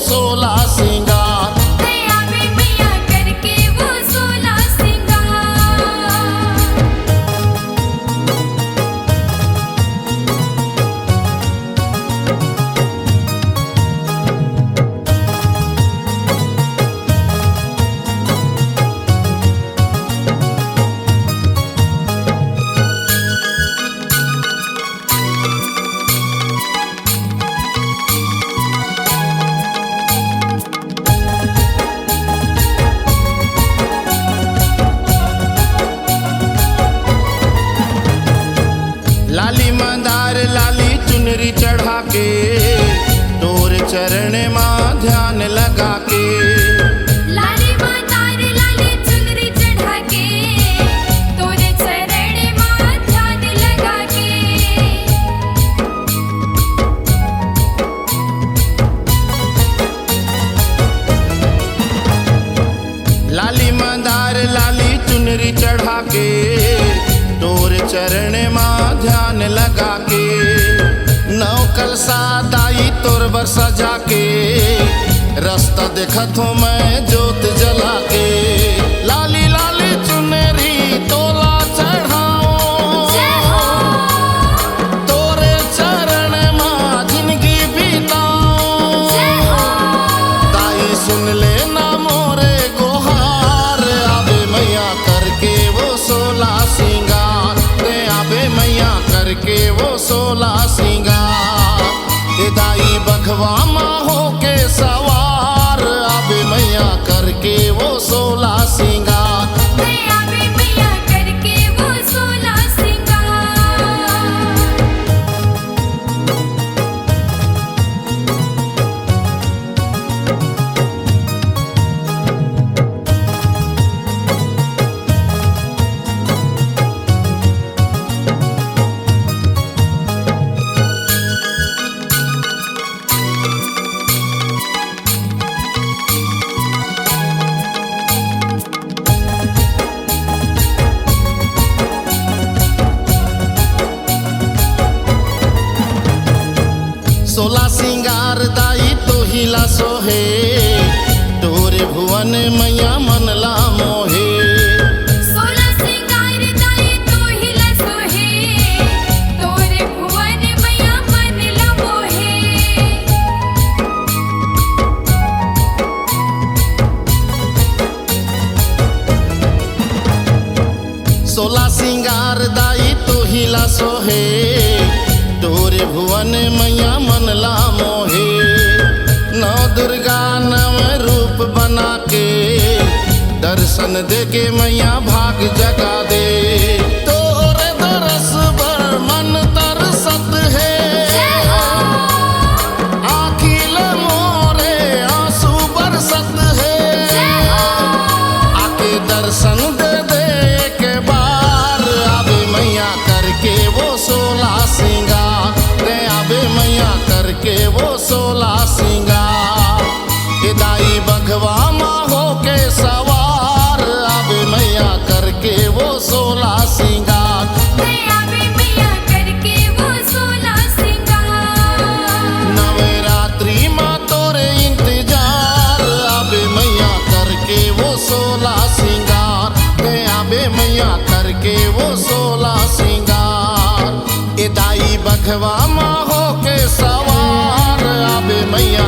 16 सिंगार। आवे मैया करके वो 16 सिंगार। लाली मंदार लाली चुनरी चढ़ा के तोर चरण माँ ध्यान लगा के। लाली मंदार लाली चुनरी चढ़ा के तोरे चरण माँ ध्यान लगा के। लाली मंदार लाली चुनरी चढ़ा के तोर चरण माँ ध्यान लगा के। नौ कलसा दाई तोर बर सजा के रास्ता देखत हूँ मैं जोत जला के। लाली लाली चुनरी तोला चढ़ाओ तोरे चरण माँ जिंदगी बिताओ। दाई सुन लेना मोरे गोहार आवे मैया करके वो 16 सिंगार। आवे मैया करके वो 16 सिंगार। दाई बघवा माँ हो के सवार आवे मैया करके वो 16 सिंगार। आवे मैया करके वो 16 सिंगार। सोलह सिंगार दाई तो हिला सोहे तोरे भुवन मैया मनला मोहे। 16 सिंगार दाई तो हिला सोहे तोरे भुवन मैया मन ला मोहे। 16 सिंगार दाई तो हिला सोहे तोरे भुवन मैया मनला मोहे। नौ दुर्गा नव रूप बना के दर्शन दे के मैया भाग जगा दे। तोरे दरस बर मन तरसत है आखिल मोरे आंसू बरसत है। आके दर्शन दे दे के बार आवे मैया करके वो 16 सिंगार। आवे मैया करके वो 16 सिंगार। दाई बघवा माँ हो के सवार आवे मैया करके वो 16 सिंगार। आवे मैया करके वो 16 सिंगार। नवरात्रि माँ तोरे इंतजार आवे मैया करके वो 16 सिंगार। आवे मैया करके वो 16 सिंगार। दाई बघवा माँ हो के सवार आवे मैया